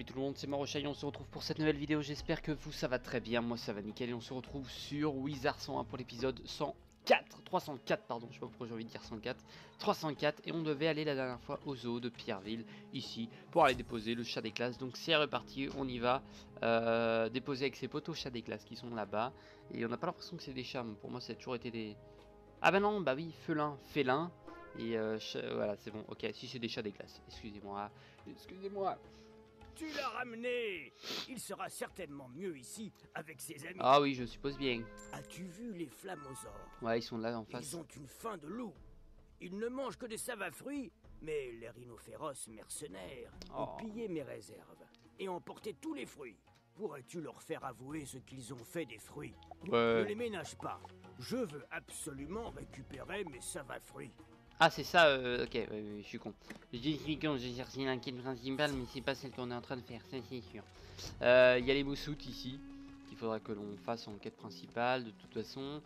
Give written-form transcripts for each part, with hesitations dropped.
tout le monde, c'est Marochaille, on se retrouve pour cette nouvelle vidéo, j'espère que vous ça va très bien, moi ça va nickel et on se retrouve sur Wizard 101 pour l'épisode 304 pardon, je sais pas pourquoi j'ai envie de dire 104, 304 et on devait aller la dernière fois au zoo de Pierreville, ici, pour aller déposer le chat des classes, donc c'est reparti, on y va, déposer avec ses potos chats des classes qui sont là-bas, et on n'a pas l'impression que c'est des chats, pour moi ça a toujours été des... Ah bah non, bah oui, félin, et voilà c'est bon, ok, si c'est des chats des classes, excusez-moi. Tu l'as ramené! Il sera certainement mieux ici, avec ses amis. Ah oui, je suppose bien. As-tu vu les flammosaures? Ouais, ils sont là en face. Ils ont une faim de loup. Ils ne mangent que des savafruits, mais les rhinocéros mercenaires ont pillé mes réserves et emporté tous les fruits. Pourrais-tu leur faire avouer ce qu'ils ont fait des fruits? Ouais. Ne les ménage pas. Je veux absolument récupérer mes savafruits. Ah, c'est ça, ok, je suis con. Je suis con, j'ai cherché l'enquête principale, mais c'est pas celle qu'on est en train de faire, ça c'est sûr. Il y a les moussoutes ici, qu'il faudra que l'on fasse en quête principale, de toute façon.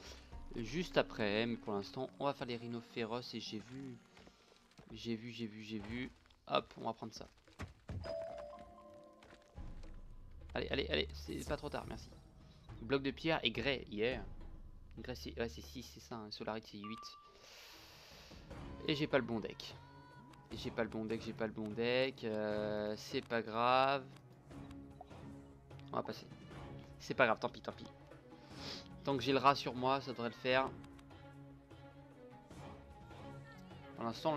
Juste après, mais pour l'instant, on va faire les rhinocéros et j'ai vu. Hop, on va prendre ça. Allez, c'est pas trop tard, merci. Bloc de pierre et grès, hier. Grès, c'est ouais, 6, c'est ça, hein. Solarite, c'est 8. Et j'ai pas le bon deck. C'est pas grave. On va passer. C'est pas grave, tant pis. Tant que j'ai le rat sur moi, ça devrait le faire. Pour l'instant,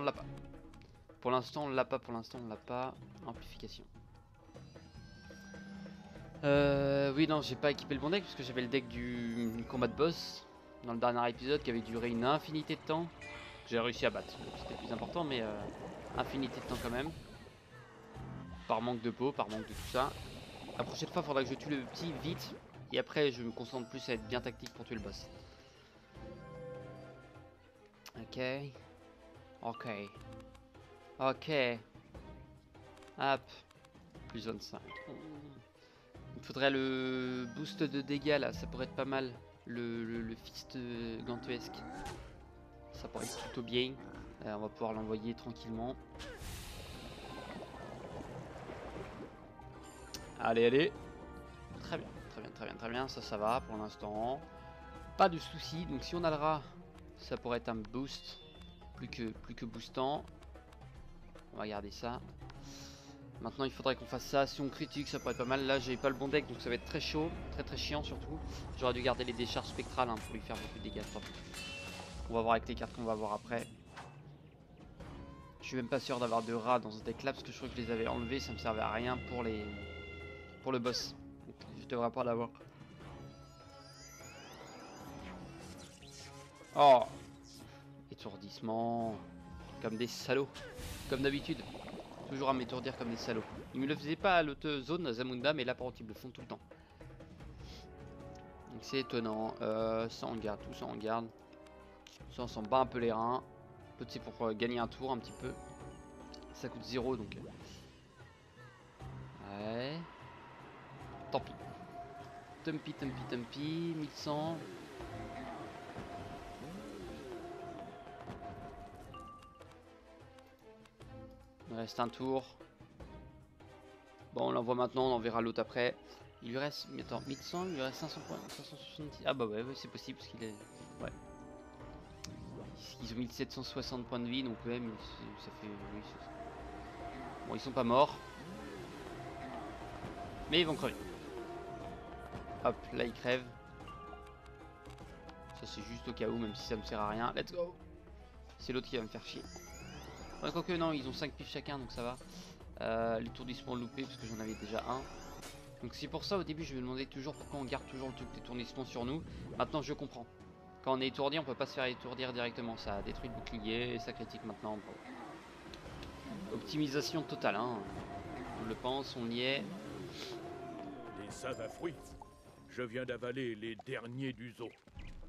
on l'a pas. Amplification. Oui, non, j'ai pas équipé le bon deck parce que j'avais le deck du combat de boss dans le dernier épisode qui avait duré une infinité de temps. J'ai réussi à battre, c'était plus important, mais infinité de temps quand même. Par manque de peau, par manque de tout ça. La prochaine fois, il faudra que je tue le petit vite. Et après, je me concentre plus à être bien tactique pour tuer le boss. Ok. Hop. Plus 25. Il faudrait le boost de dégâts là, ça pourrait être pas mal. Le fist gantesque. Ça pourrait être plutôt bien. On va pouvoir l'envoyer tranquillement. Allez. Très bien. Ça va pour l'instant. Pas de soucis. Donc si on a le rat, ça pourrait être un boost. Plus que boostant. On va garder ça. Maintenant il faudrait qu'on fasse ça. Si on critique, ça pourrait être pas mal. Là j'ai pas le bon deck, donc ça va être très chaud. Très chiant surtout. J'aurais dû garder les décharges spectrales pour lui faire beaucoup de dégâts. On va voir avec les cartes qu'on va voir après. Je suis même pas sûr d'avoir de rats dans ce deck là parce que je crois que je les avais enlevés, ça me servait à rien pour le boss. Donc, je devrais pas l'avoir. Oh, étourdissement. Comme des salauds. Comme d'habitude. Toujours à m'étourdir comme des salauds. Ils me le faisaient pas à l'autre zone Zamunda, mais là par contre ils me le font tout le temps. Donc c'est étonnant. Ça on garde, tout ça on garde. Ça on s'en bat un peu les reins. Peut-être c'est pour gagner un tour un petit peu. Ça coûte 0 donc. Ouais. Tant pis. Tumpy. 1100. Il me reste un tour. Bon, on l'envoie maintenant, on enverra l'autre après. Il lui reste. Mais attends, 1100, il lui reste 500 points. 570. Ah bah ouais c'est possible parce qu'il est. Ouais. Ils ont 1760 points de vie donc ouais, mais ça fait. Oui, bon, ils sont pas morts. Mais ils vont crever. Hop, là ils crèvent. Ça c'est juste au cas où, même si ça me sert à rien. Let's go. C'est l'autre qui va me faire chier. Ouais, quoique non, ils ont 5 pifs chacun donc ça va. L'étourdissement loupé parce que j'en avais déjà un. Donc c'est pour ça au début je me demandais toujours pourquoi on garde toujours le truc d'étourdissement sur nous. Maintenant je comprends. Quand on est étourdi on peut pas se faire étourdir directement. Ça détruit le bouclier et ça critique maintenant. Optimisation totale hein. On le pense, on y est. Les savafruits. Je viens d'avaler les derniers du zoo.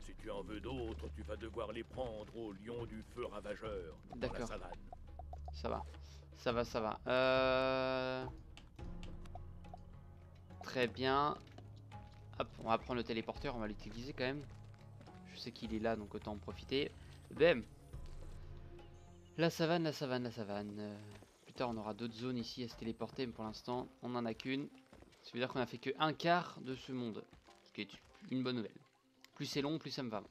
Si tu en veux d'autres, tu vas devoir les prendre au lion du feu ravageur dans la savane. Ça va. Très bien. Hop, on va prendre le téléporteur, on va l'utiliser quand même. Je sais qu'il est là, donc autant en profiter. Bam. La savane. tard, on aura d'autres zones ici à se téléporter, mais pour l'instant, on n'en a qu'une. Ça veut dire qu'on a fait que un quart de ce monde, ce qui est une bonne nouvelle. Plus c'est long, plus ça me va.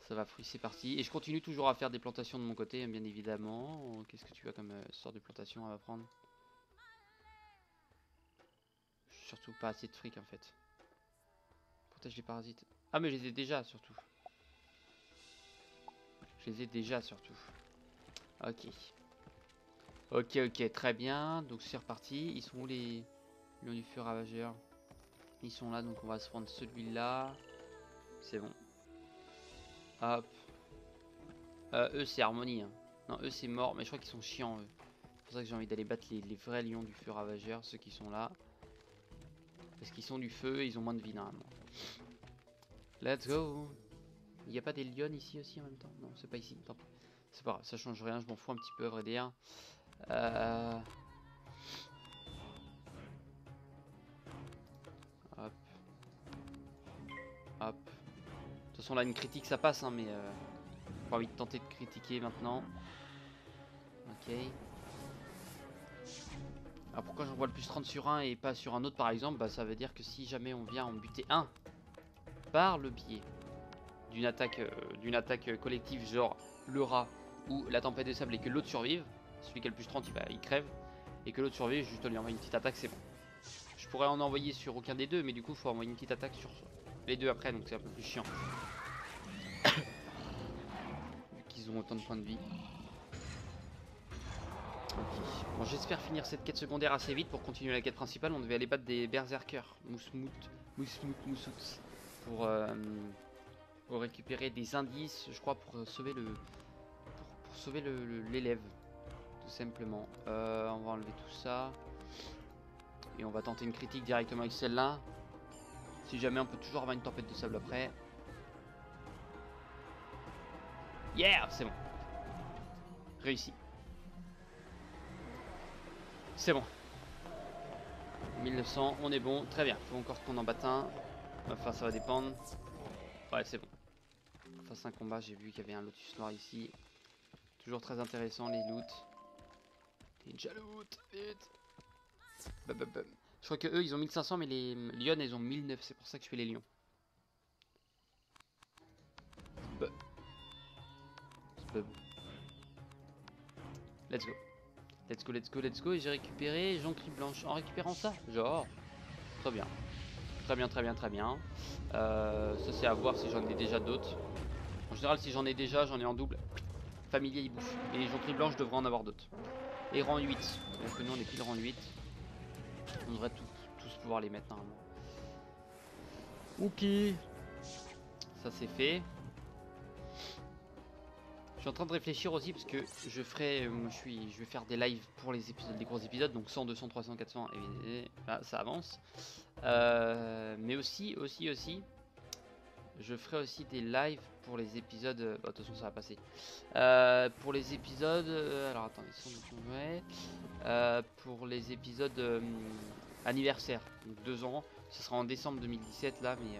Ça va, fruit, c'est parti. Et je continue toujours à faire des plantations de mon côté, bien évidemment. Qu'est-ce que tu as comme sorte de plantation à prendre? Surtout pas assez de fric en fait. Protège les parasites. Ah mais je les ai déjà surtout. Je les ai déjà surtout. Ok. Ok, très bien. Donc c'est reparti. Ils sont où les lions du feu ravageur? Ils sont là, donc on va se prendre celui-là. C'est bon. Hop. Eux c'est harmonie. Hein. Non, eux c'est mort, mais je crois qu'ils sont chiants eux. C'est pour ça que j'ai envie d'aller battre les vrais lions du feu ravageur, ceux qui sont là. Parce qu'ils sont du feu et ils ont moins de vie normalement. Let's go. Il n'y a pas des lions ici aussi en même temps? Non, c'est pas ici. Tant pis. C'est pas grave, ça change rien, je m'en fous un petit peu à vrai dire. Hop. Hop. De toute façon là une critique ça passe hein, mais pas envie de tenter de critiquer maintenant. Ok. Alors pourquoi j'envoie le plus 30 sur un et pas sur un autre par exemple? Bah ça veut dire que si jamais on vient en buter un par le biais d'une attaque collective genre le rat ou la tempête de sable et que l'autre survive, celui qui a le plus 30 il crève, et que l'autre survive, juste lui envoyer une petite attaque, c'est bon. Je pourrais en envoyer sur aucun des deux, mais du coup il faut envoyer une petite attaque sur les deux après, donc c'est un peu plus chiant. Vu qu'ils ont autant de points de vie. Okay. Bon, j'espère finir cette quête secondaire assez vite pour continuer la quête principale. On devait aller battre des berserkers, mousmout, pour récupérer des indices, je crois, pour sauver l'élève, tout simplement. On va enlever tout ça et on va tenter une critique directement avec celle-là. Si jamais on peut toujours avoir une tempête de sable après. Yeah, c'est bon. Réussi. C'est bon. 1900, on est bon. Très bien. Faut encore qu'on en batte un. Enfin, ça va dépendre. Ouais, c'est bon. Face à un combat, j'ai vu qu'il y avait un lotus noir ici. Toujours très intéressant les loots. Ninja loot, vite. Bum, bum, bum. Je crois que eux ils ont 1500 mais les lions ils ont 1009, c'est pour ça que je fais les lions. Bum. Let's go. Let's go, let's go, let's go. Et j'ai récupéré Jonquerie Blanche. En récupérant ça, genre. Très bien. Très bien, très bien, très bien. Ça c'est à voir si j'en ai déjà d'autres. En général si j'en ai déjà, j'en ai en double. Familier il bouffe. Et Jonquerie Blanche devrait en avoir d'autres. Et rang 8. Donc nous on est pile rang 8. On devrait tous pouvoir les mettre normalement. Ok. Ça c'est fait. Je suis en train de réfléchir aussi parce que je ferai, je vais faire des lives pour les épisodes, des gros épisodes, donc 100, 200, 300, 400 et là ça avance. Mais aussi, je ferai aussi des lives pour les épisodes. Bah, de toute façon ça va passer. Pour les épisodes, alors attendez, pour les épisodes anniversaire, donc 2 ans. Ce sera en décembre 2017 là, mais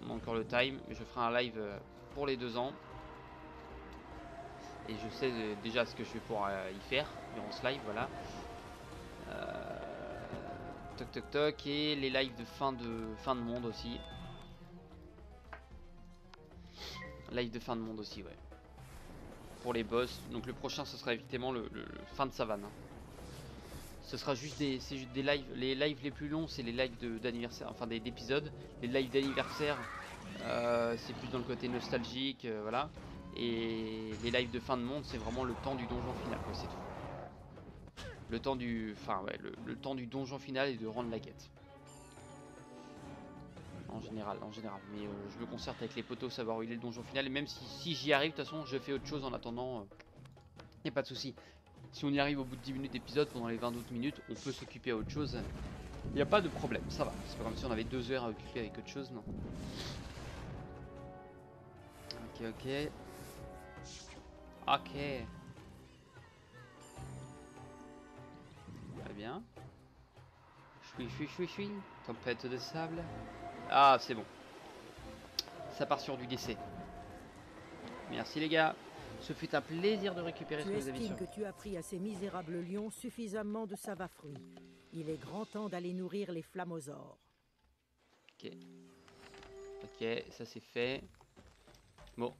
on a encore le time. Mais je ferai un live pour les 2 ans. Et je sais déjà ce que je vais pouvoir y faire durant ce live, voilà. Toc toc toc. Et les lives de fin de monde aussi. Live de fin de monde aussi, ouais. Pour les boss. Donc le prochain ce sera évidemment le fin de savane. Hein. Ce sera juste des lives. Les lives les plus longs c'est les lives d'anniversaire, enfin d'épisodes. Les lives d'anniversaire c'est plus dans le côté nostalgique, voilà. Et les lives de fin de monde c'est vraiment le temps du donjon final, c'est tout. Le temps du. Enfin ouais, le temps du donjon final et de rendre la quête. En général. Mais je me concerte avec les potos savoir où il est le donjon final. Et même si j'y arrive, de toute façon je fais autre chose en attendant. Y a pas de souci. Si on y arrive au bout de 10 minutes d'épisode, pendant les 20 autres minutes, on peut s'occuper à autre chose. Il n'y a pas de problème, ça va. C'est pas comme si on avait 2 heures à occuper avec autre chose, non. Ok. Très bien. Choui. Tempête de sable. Ah, c'est bon. Ça part sur du décès. Merci les gars. Ce fut un plaisir de récupérer ce Tu que vous avez estimes sur. que tu as pris à ces misérables lions suffisamment de savafruits. Il est grand temps d'aller nourrir les flammosaures. Ok. Ok, ça c'est fait. Bon,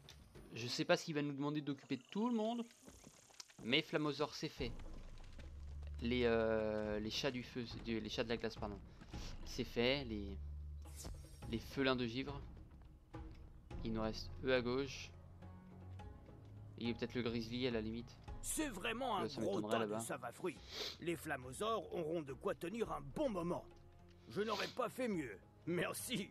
je sais pas s'il va nous demander d'occuper tout le monde. Mais Flammosaure c'est fait. Les chats du feu, les chats de la glace, pardon. C'est fait. Les felins de givre. Il nous reste eux à gauche. Et peut-être le grizzly à la limite. C'est vraiment un gros tas de savafruits. Les flammosaures auront de quoi tenir un bon moment. Je n'aurais pas fait mieux. Merci.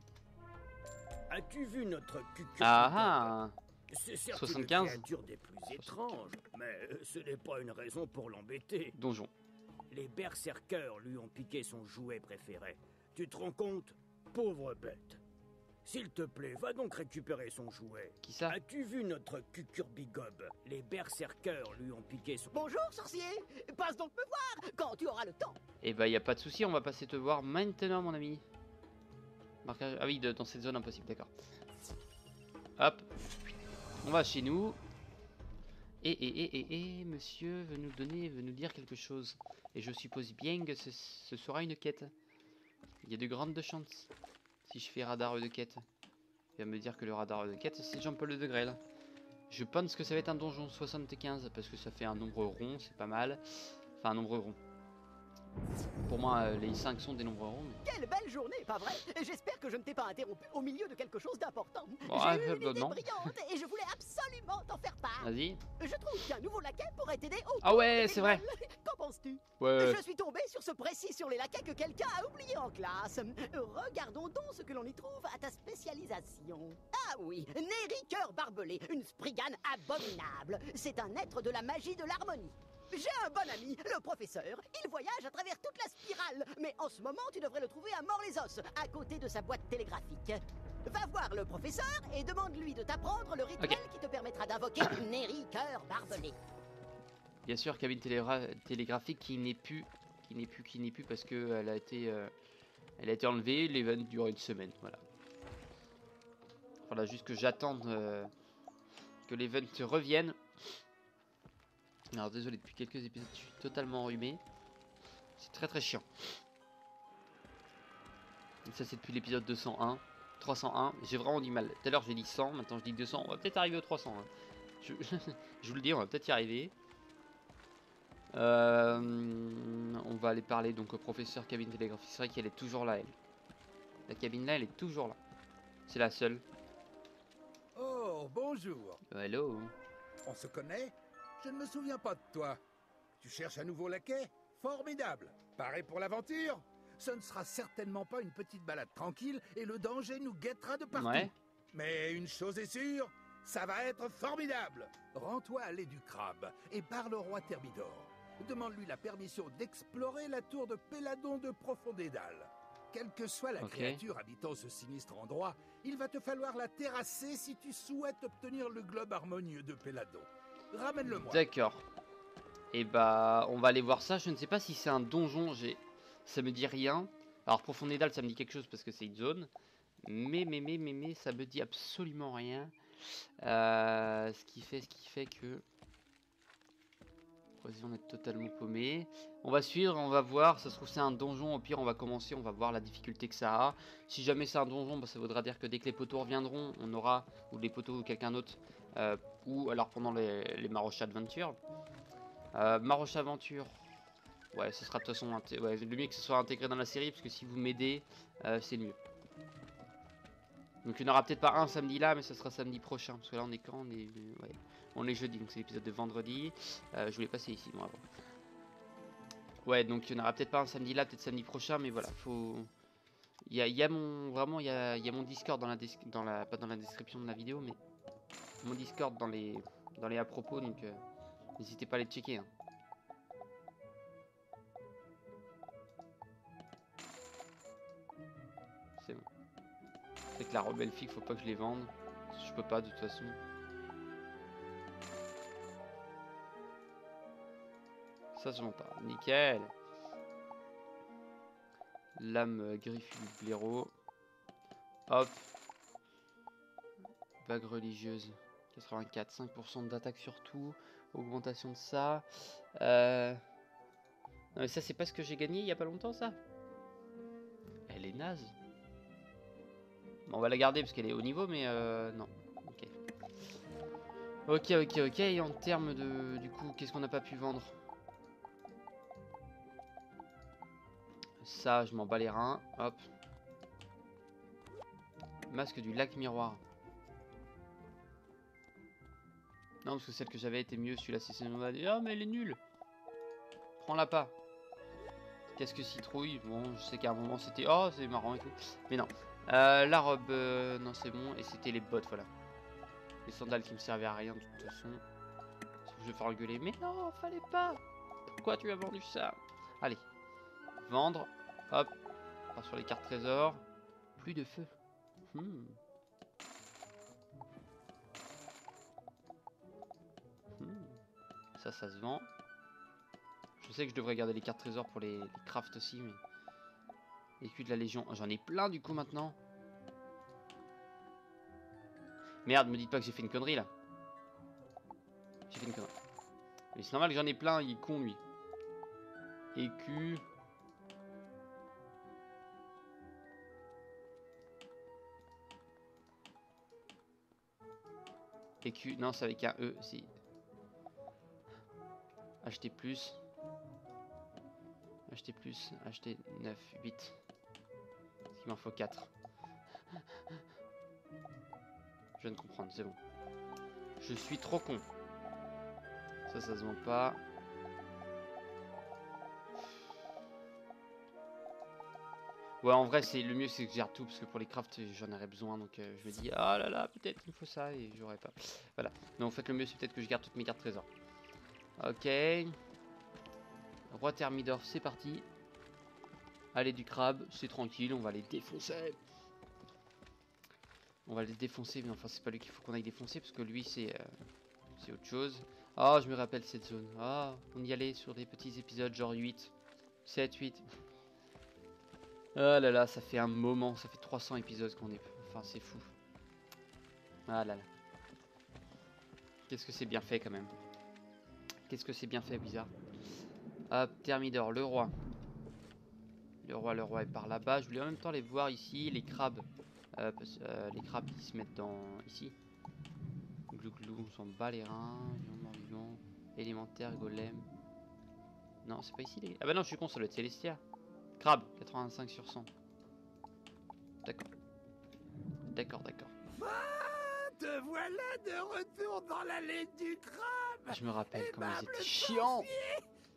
As-tu vu notre cucurbicope? Ah ah. C'est certes 75. une créature des plus étranges, mais ce n'est pas une raison pour l'embêter. Donjon. Les berserkers lui ont piqué son jouet préféré. Tu te rends compte? Pauvre bête. S'il te plaît, va donc récupérer son jouet. Qui ça? As-tu vu notre cucurbigob? Les berserkers lui ont piqué son... Bonjour, sorcier. Passe donc me voir quand tu auras le temps. Eh bah y a pas de souci, on va passer te voir maintenant mon ami. Marquage... Ah oui, dans cette zone impossible, d'accord. Hop. On va chez nous. Et monsieur veut nous dire quelque chose. Et je suppose bien que ce sera une quête. Il y a de grandes chances. Si je fais radar de quête. Il va me dire que le radar de quête c'est Jean-Paul de Grelle. Je pense que ça va être un donjon 75 parce que ça fait un nombre rond, c'est pas mal. Enfin un nombre rond. Pour moi les 5 sont des nombres ronds. Mais... Quelle belle journée, pas vrai? J'espère que je ne t'ai pas interrompu au milieu de quelque chose d'important. Bon, J'ai eu une idée non. brillante et je voulais absolument t'en faire part. Vas-y. Je trouve qu'un nouveau laquais pourrait t'aider au... Ah ouais, c'est vrai. Qu'en penses-tu? Ouais. Je suis tombé sur ce précis sur les laquais que quelqu'un a oublié en classe. Regardons donc ce que l'on y trouve à ta spécialisation. Ah oui, Neri Cœur Barbelé, une sprigane abominable. C'est un être de la magie de l'harmonie. J'ai un bon ami, le professeur. Il voyage à travers toute la spirale. Mais en ce moment, tu devrais le trouver à Mort-les-Os, à côté de sa boîte télégraphique. Va voir le professeur et demande-lui de t'apprendre le rituel qui te permettra d'invoquer Neri Cœur Barbelé. Bien sûr, cabine télégraphique qui n'est plus parce que elle a été enlevée. L'event dure une semaine, voilà. Voilà, juste que j'attende que l'event revienne. Alors désolé, depuis quelques épisodes, je suis totalement enrhumé. C'est très chiant. Et ça c'est depuis l'épisode 201, 301. J'ai vraiment du mal. Tout à l'heure j'ai dit 100, maintenant je dis 200. On va peut-être arriver au 300. Hein. Je vous le dis, on va peut-être y arriver. On va aller parler donc au professeur cabine télégraphique. C'est vrai qu'elle est toujours là, elle. La cabine là, elle est toujours là. C'est la seule. Oh, bonjour. Hello. On se connaît? Je ne me souviens pas de toi. Tu cherches un nouveau laquais? Formidable. Paré pour l'aventure? Ce ne sera certainement pas une petite balade tranquille et le danger nous guettera de partout. Ouais. Mais une chose est sûre, ça va être formidable. Rends-toi à l'Aie du Crabe et parle au roi Thermidor. Demande-lui la permission d'explorer la tour de Péladon de Profondédal. Quelle que soit la créature habitant ce sinistre endroit, il va te falloir la terrasser si tu souhaites obtenir le globe harmonieux de Péladon. Ramène-le-moi. D'accord. Et bah, on va aller voir ça. Je ne sais pas si c'est un donjon. Ça me dit rien. Alors, Profondédal, ça me dit quelque chose parce que c'est une zone. Mais, ça me dit absolument rien. Ce qui fait que... On est totalement paumé. On va suivre, on va voir. Ça se trouve, c'est un donjon. Au pire, on va commencer. On va voir la difficulté que ça a. Si jamais c'est un donjon, bah, ça voudra dire que dès que les poteaux reviendront, on aura, ou les poteaux ou quelqu'un d'autre, ou alors pendant les Marocha Adventure. Marocha Aventure. Ouais, ce sera de toute façon ouais, le mieux que ce soit intégré dans la série, parce que si vous m'aidez, c'est mieux. Donc il n'y en aura peut-être pas un samedi là, mais ce sera samedi prochain. Parce que là on est quand? On est jeudi, donc c'est l'épisode de vendredi. Je voulais passer ici, moi avant. Ouais, donc il n'y en aura peut-être pas un samedi là, peut-être samedi prochain, mais voilà, faut... Il y a mon Discord pas dans la description de la vidéo, mais mon Discord dans les à propos, donc n'hésitez pas à les checker. Hein. C'est bon. C'est que la robe elfique, faut pas que je les vende. Je peux pas de toute façon. Ça se vend pas. Nickel. Lame griffue du blaireau. Hop. Bague religieuse. 84, 5% d'attaque sur tout. Augmentation de ça. Non mais ça c'est pas ce que j'ai gagné il y a pas longtemps ça. Elle est naze. Bon, on va la garder parce qu'elle est haut niveau mais non. Ok. Ok. Et en termes de... Du coup, qu'est-ce qu'on n'a pas pu vendre? Ça, je m'en bats les reins. Hop. Masque du lac miroir. Non, parce que celle que j'avais était mieux. Celui-là, c'est on va dire, ah, mais elle est nulle. Prends-la pas. Casque citrouille. Bon, je sais qu'à un moment c'était. Oh, c'est marrant et tout. Mais non. La robe. Non, c'est bon. Et c'était les bottes, voilà. Les sandales qui me servaient à rien de toute façon. Je vais faire engueuler. Mais non, fallait pas. Pourquoi tu as vendu ça? Allez. Vendre. Hop. On part sur les cartes trésors. Plus de feu. Ça se vend. Je sais que je devrais garder les cartes trésors pour les crafts aussi, mais... Écu de la Légion. Oh, j'en ai plein du coup maintenant. Merde, me dites pas que j'ai fait une connerie là. J'ai fait une connerie. Mais c'est normal que j'en ai plein, il est con lui. Écu. Écu, non c'est avec un E, si. Acheter plus. Acheter plus. Acheter 9, 8. Il m'en faut 4. Je viens de comprendre, c'est bon. Je suis trop con. Ça se vend pas. Ouais, en vrai, c'est le mieux, c'est que je gère tout parce que pour les crafts, j'en aurais besoin. Donc, je me dis, ah là là, peut-être qu'il me faut ça et j'aurais pas. Voilà. Donc, en fait, le mieux, c'est peut-être que je garde toutes mes cartes trésors. Ok. Roi Thermidor, c'est parti. Allez, du crabe, c'est tranquille, on va les défoncer. On va les défoncer, mais enfin, c'est pas lui qu'il faut qu'on aille défoncer parce que lui, c'est autre chose. Ah, je me rappelle cette zone. Ah, on y allait sur des petits épisodes, genre 8, 7, 8. Ah là là, ça fait un moment, ça fait 300 épisodes qu'on est... Enfin, c'est fou. Ah là là. Qu'est-ce que c'est bien fait quand même. Qu'est-ce que c'est bien fait, bizarre. Hop, Thermidor, le roi. Le roi est par là-bas. Je voulais en même temps les voir ici, les crabes. Les crabes qui se mettent dans... ici. Glou glou, on s'en bat les reins. Vivant, élémentaire, golem. Non, c'est pas ici les... Ah bah non, je suis con, ça doit être Célestia. Crabe, 85 sur 100. D'accord. D'accord. Ah, te voilà de retour dans l'allée du crabe. Je me rappelle comment ils étaient chiants.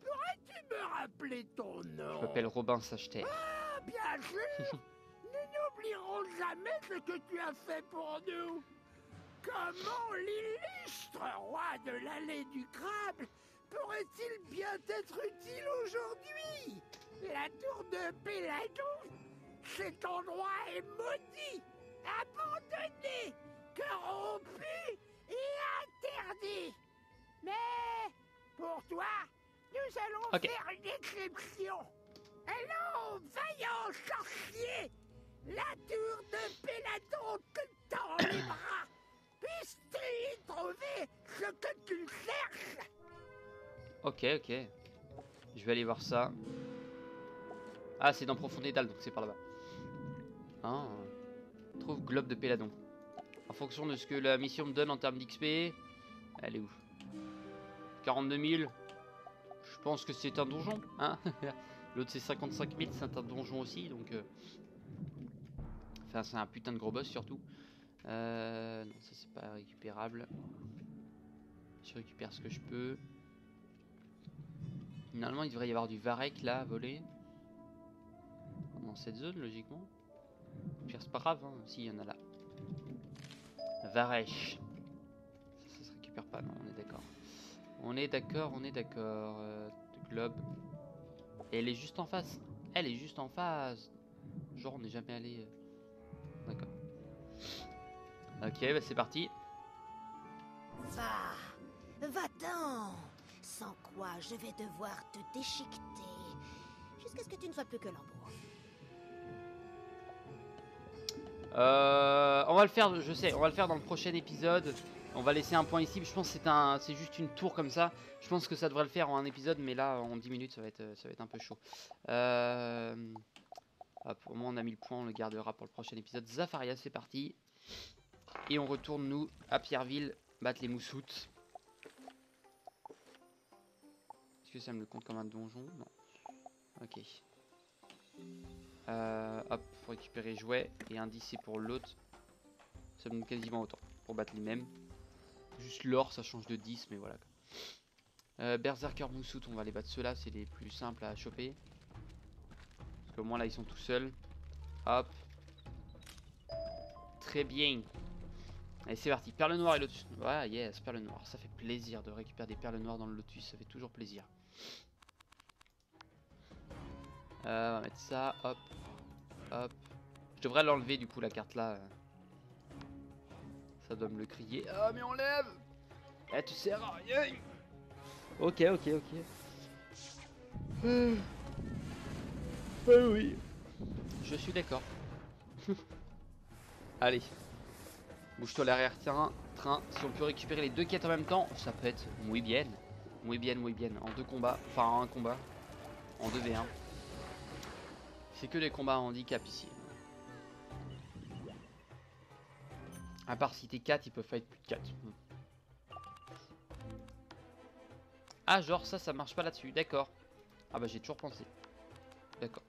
Pourrais-tu me rappeler ton nom? Je m'appelle Robin Sacheter. Ah, bien sûr. Nous n'oublierons jamais ce que tu as fait pour nous. Comment l'illustre roi de l'allée du crabe pourrait-il bien être utile aujourd'hui? La tour de Péladon, cet endroit est maudit, abandonné, corrompu et interdit. Mais pour toi, nous allons faire une exception. Allons, vaillant sorcier, la tour de Péladon te tend les bras. Puisses-tu y trouver ce que tu cherches? Ok. Je vais aller voir ça. Ah, c'est dans Profondédale, donc c'est par là-bas. Ah. Trouve globe de Péladon. En fonction de ce que la mission me donne en termes d'XP. Elle est où? 42 000. Je pense que c'est un donjon, hein. L'autre c'est 55 000, c'est un donjon aussi, donc... Enfin, c'est un putain de gros boss surtout. Non, ça c'est pas récupérable. Je récupère ce que je peux. Normalement, il devrait y avoir du Varek là à voler. Dans cette zone, logiquement. Pire, c'est pas grave, hein. Si, il y en a là. Varech. Ça se récupère pas, non, on est d'accord. On est d'accord. Globe. Et elle est juste en face. Elle est juste en face. Genre, on n'est jamais allé. D'accord. Ok, bah c'est parti. Va-t'en. Sans quoi je vais devoir te déchiqueter. Jusqu'à ce que tu ne sois plus que l'embourg. On va le faire, je sais, on va le faire dans le prochain épisode. On va laisser un point ici. Je pense que c'est juste une tour comme ça. Je pense que ça devrait le faire en un épisode, mais là en 10 minutes ça va être un peu chaud. Hop, au moins on a mis le point, on le gardera pour le prochain épisode. Zafaria, c'est parti. Et on retourne nous à Pierreville, battre les moussoutes. Est-ce que ça me le compte comme un donjon? Non. Ok. Hop, faut récupérer jouet. Et un 10 c'est pour l'autre. Ça me donne quasiment autant pour battre les mêmes. Juste l'or ça change de 10 mais voilà. Berserker moussoute, on va les battre ceux-là, c'est les plus simples à choper. Parce qu'au moins là ils sont tout seuls. Hop. Très bien. Allez c'est parti, perle noire et lotus. Ouais yes, perle noire, ça fait plaisir de récupérer des perles noires dans le lotus, ça fait toujours plaisir. On va mettre ça, hop. Hop. Je devrais l'enlever du coup la carte là. Ça doit me le crier. Ah mais enlève. Eh tu sers à rien. Ok. Oui. Je suis d'accord. Allez. Bouge-toi l'arrière-train. Si on peut récupérer les deux quêtes en même temps, ça peut être muy bien. Muy bien. En 2 combats. Enfin en 1 combat. En 2v1. C'est que des combats à handicap ici. À part si t'es 4, ils peuvent fight plus de 4. Ah genre ça marche pas là-dessus, d'accord. Ah bah j'ai toujours pensé. D'accord.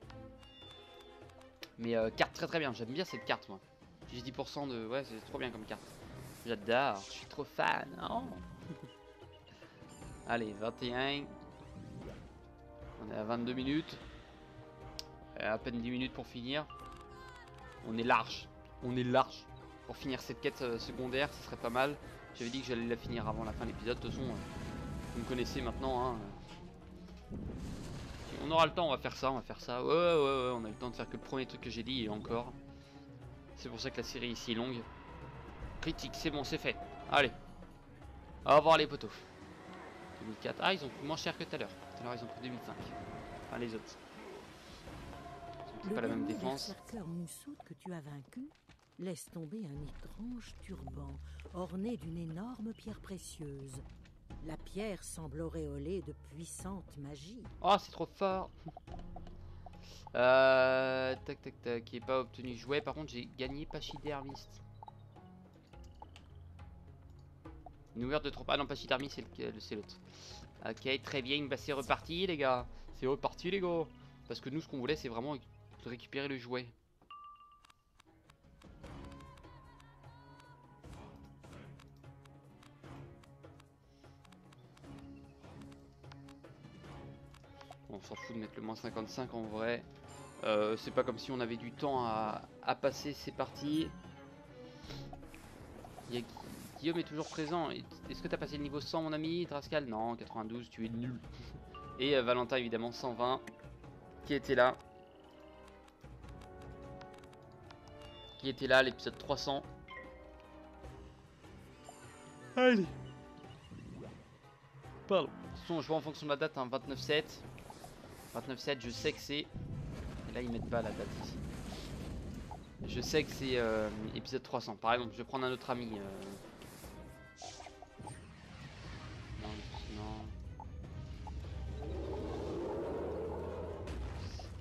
Mais carte très bien, j'aime bien cette carte moi. J'ai 10% de... Ouais c'est trop bien comme carte. J'adore, je suis trop fan. Oh. Allez 21. On est à 22 minutes. À peine 10 minutes pour finir. On est large. Pour finir cette quête secondaire, ce serait pas mal. J'avais dit que j'allais la finir avant la fin de l'épisode. De toute façon, vous me connaissez maintenant. Hein. Si on aura le temps, on va faire ça. Ouais, on a eu le temps de faire que le premier truc que j'ai dit et encore. C'est pour ça que la série ici est longue. Critique, c'est bon, c'est fait. Allez. Au revoir les potos. 2004. Ah, ils ont pris moins cher que tout à l'heure. Tout à l'heure, ils ont pris 2005. Enfin, les autres. Ils ont pas la même défense. Le berserker moussoute que tu as vaincu laisse tomber un étrange turban orné d'une énorme pierre précieuse. La pierre semble auréolée de puissante magie. Oh, c'est trop fort. Tac. Qui est pas obtenu jouet. Par contre, j'ai gagné pachydermiste. Une ouverture de trop. Ah non, pachydermiste, c'est l'autre. Ok, très bien. Bah, c'est reparti, les gars. C'est reparti, les gars. Parce que nous, ce qu'on voulait, c'est vraiment de récupérer le jouet. On s'en fout de mettre le moins 55 en vrai. C'est pas comme si on avait du temps à passer, c'est parti. Guillaume est toujours présent. Est-ce que t'as passé le niveau 100 mon ami Trascal? Non, 92, tu es nul. Et Valentin évidemment 120 qui était là. L'épisode 300. Allez. Pardon. De toute façon, je vois en fonction de la date, hein, 29-7. 29-7, je sais que c'est... Et là, ils mettent pas la date ici. Je sais que c'est épisode 300. Par exemple, je vais prendre un autre ami.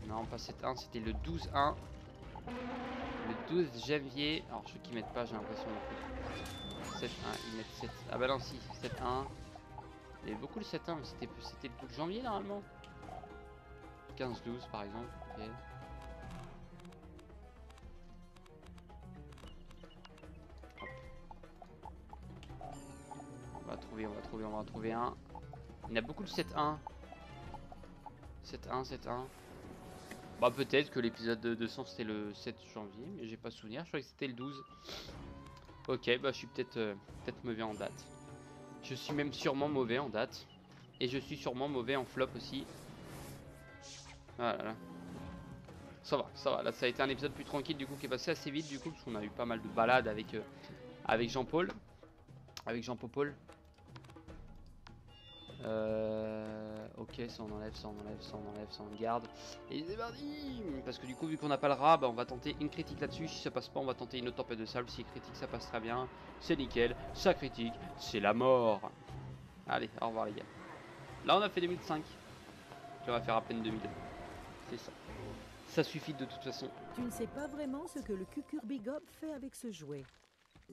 Non, pas 7-1, c'était le 12-1. Le 12 janvier. Alors, ceux qui mettent pas, j'ai l'impression. 7-1, ils mettent 7. Ah bah non, si, 7-1. Il y avait beaucoup le 7-1, mais c'était le 12 janvier normalement. 15-12 par exemple. Okay. On va trouver un. Il y a beaucoup de 7-1. 7-1. Bah peut-être que l'épisode de 200 c'était le 7 janvier, mais j'ai pas souvenir. Je crois que c'était le 12. Ok, bah je suis peut-être mauvais en date. Je suis même sûrement mauvais en date. Et je suis sûrement mauvais en flop aussi. Voilà. Ça va. Là ça a été un épisode plus tranquille du coup qui est passé assez vite du coup. Parce qu'on a eu pas mal de balades avec Jean-Paul. Ok, ça on enlève, ça on enlève, ça on enlève, ça on garde. Et c'est parti. Parce que du coup, vu qu'on n'a pas le rat, bah, on va tenter une critique là-dessus. Si ça passe pas, on va tenter une autre tempête de sable. Si critique, ça passe très bien. C'est nickel. Ça critique, c'est la mort. Allez, au revoir les gars. Là, on a fait 2005. Puis on va faire à peine 2000. C'est ça. Ça suffit de toute façon. Tu ne sais pas vraiment ce que le Cucurbigob fait avec ce jouet.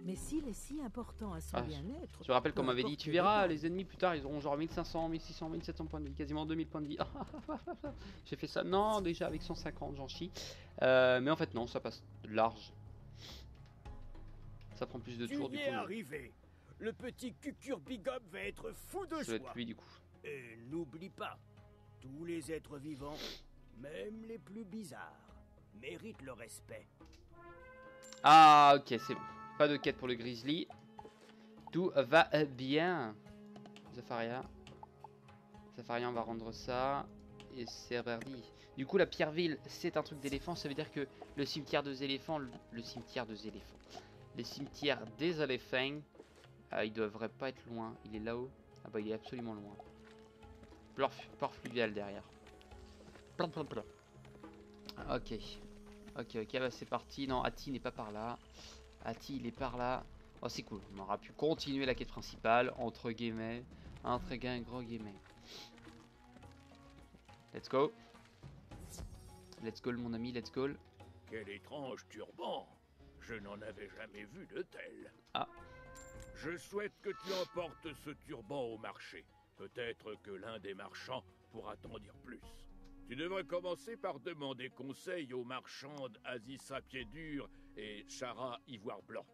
Mais s'il est si important à son bien-être... Je rappelle qu'on m'avait dit, importe tu le verras, détail. les ennemis plus tard, ils auront genre 1500, 1600, 1700 points de vie, quasiment 2000 points de vie. J'ai fait ça, non, déjà avec 150, j'en chie. Mais en fait, non, ça passe large. Ça prend plus de tours, Tu du y coup. es arrivé. Le petit Cucurbigob va être fou de Ça doit être joie. lui, du coup. Et n'oublie pas, tous les êtres vivants, même les plus bizarres, méritent le respect. Ah, ok, c'est bon. Pas de quête pour le grizzly. Tout va bien. Zafaria. Zafaria, on va rendre ça. Et c'est reparti. Du coup, la Pierreville, c'est un truc d'éléphant. Ça veut dire que le cimetière des éléphants, le cimetière des éléphants, les cimetières des éléphants, il devrait pas être loin. Il est là-haut. Ah bah, il est absolument loin. Port fluvial derrière. Plein. Ok. Ok, bah c'est parti. Non, Ati n'est pas par là. Ati, il est par là. Oh, c'est cool. On aura pu continuer la quête principale, entre guillemets. Entre gros guillemets. Let's go. Let's go, mon ami, let's go. Quel étrange turban. Je n'en avais jamais vu de tel. Ah. Je souhaite que tu emportes ce turban au marché. Peut-être que l'un des marchands pourra t'en dire plus. Tu devrais commencer par demander conseil aux marchandes Azissa Pied-Dur et Chara Ivoire Blanc.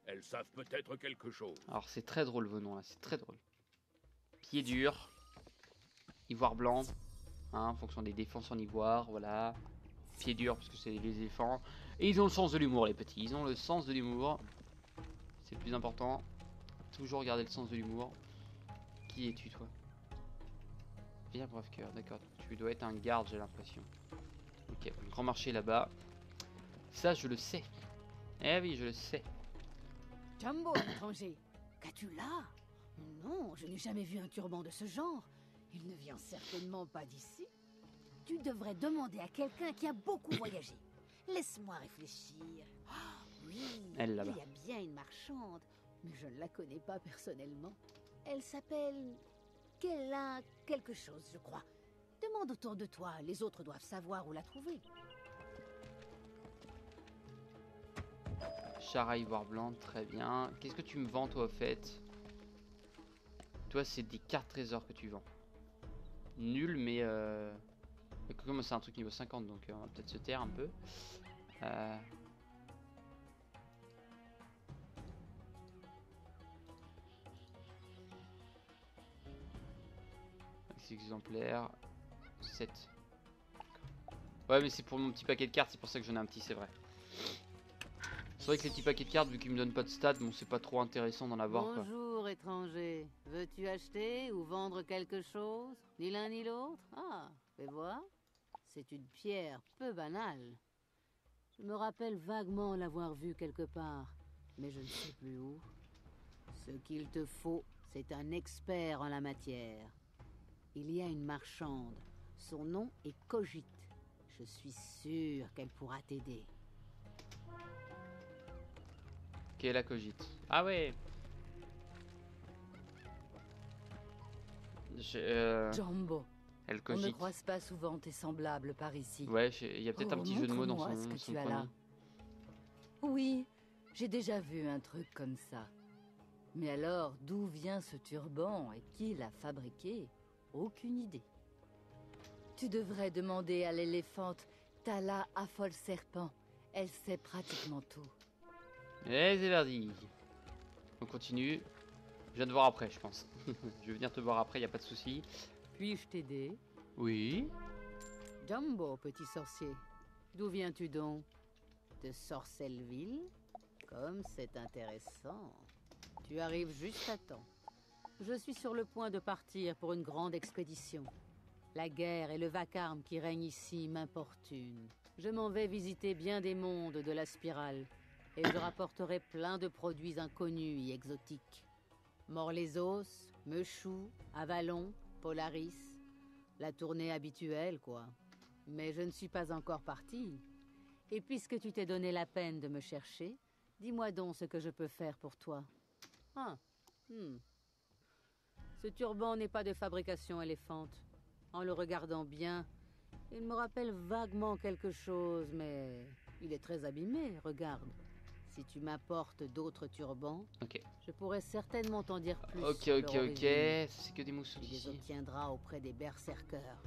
Elles savent peut-être quelque chose. Alors, c'est très drôle vos noms là, c'est très drôle. Pied dur, ivoire blanc, hein, en fonction des défenses en ivoire, voilà. Pied dur parce que c'est les éléphants. Et ils ont le sens de l'humour, les petits. Ils ont le sens de l'humour. C'est le plus important. Toujours garder le sens de l'humour. Qui es-tu, toi? Bien brave cœur, d'accord. Tu dois être un garde, j'ai l'impression. Ok, grand marché là-bas. Ça, je le sais. Eh oui, je le sais. Jumbo, étranger, qu'as-tu là? Non, je n'ai jamais vu un turban de ce genre. Il ne vient certainement pas d'ici. Tu devrais demander à quelqu'un qui a beaucoup voyagé. Laisse-moi réfléchir. Ah, oui, Elle, là-bas. il y a bien une marchande, mais je ne la connais pas personnellement. Elle s'appelle... Kella quelque chose, je crois. Demande autour de toi, les autres doivent savoir où la trouver. Chara ivoire blanc, très bien. Qu'est-ce que tu me vends, toi, au fait? Toi, c'est des cartes trésors que tu vends. Nul, mais comme c'est un truc niveau 50, donc on va peut-être se taire un peu. 6 exemplaires. 7. Ouais, mais c'est pour mon petit paquet de cartes, c'est pour ça que j'en ai un petit, c'est vrai. C'est vrai que les petits paquets de cartes, vu qu'ils me donnent pas de stats, bon, c'est pas trop intéressant d'en avoir, quoi. Bonjour, étranger. Veux-tu acheter ou vendre quelque chose? Ni l'un ni l'autre? Ah, fais voir. C'est une pierre peu banale. Je me rappelle vaguement l'avoir vue quelque part, mais je ne sais plus où. Ce qu'il te faut, c'est un expert en la matière. Il y a une marchande. Son nom est Cogite. Je suis sûr qu'elle pourra t'aider. Ok, la cogite. Ah ouais. Jumbo, Elle on ne cogite. croise pas souvent tes semblables par ici. Ouais, il y a peut-être un petit jeu de mots dans montre-moi son, ce que son tu as prénom. là. Oui, j'ai déjà vu un truc comme ça. Mais alors, d'où vient ce turban et qui l'a fabriqué? Aucune idée. Tu devrais demander à l'éléphante Tala Affole Serpent. Elle sait pratiquement tout. Et c'est parti. On continue. Je viens te voir après, je pense. Je vais venir te voir après, y a pas de souci. Puis-je t'aider? Oui. Jumbo, petit sorcier. D'où viens-tu donc? De Sorcelleville? Comme c'est intéressant. Tu arrives juste à temps. Je suis sur le point de partir pour une grande expédition. La guerre et le vacarme qui règnent ici m'importunent. Je m'en vais visiter bien des mondes de la spirale, et je rapporterai plein de produits inconnus et exotiques. Morlézos, Meuchou, Avalon, Polaris. La tournée habituelle, quoi. Mais je ne suis pas encore partie. Et puisque tu t'es donné la peine de me chercher, dis-moi donc ce que je peux faire pour toi. Ah, Ce turban n'est pas de fabrication éléphante. En le regardant bien, il me rappelle vaguement quelque chose, mais il est très abîmé, regarde. Si tu m'apportes d'autres turbans, je pourrais certainement t'en dire plus. Ok, c'est que des mousses Tu les obtiendras auprès des berserkers.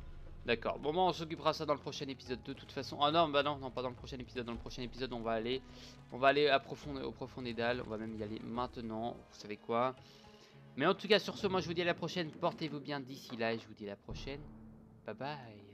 D'accord, bon, on s'occupera ça dans le prochain épisode de toute façon. Ah non, bah non, pas dans le prochain épisode. Dans le prochain épisode, on va aller au Profondédal. On va même y aller maintenant, vous savez quoi. Mais en tout cas, sur ce, moi je vous dis à la prochaine. Portez-vous bien d'ici là et je vous dis à la prochaine. Bye bye.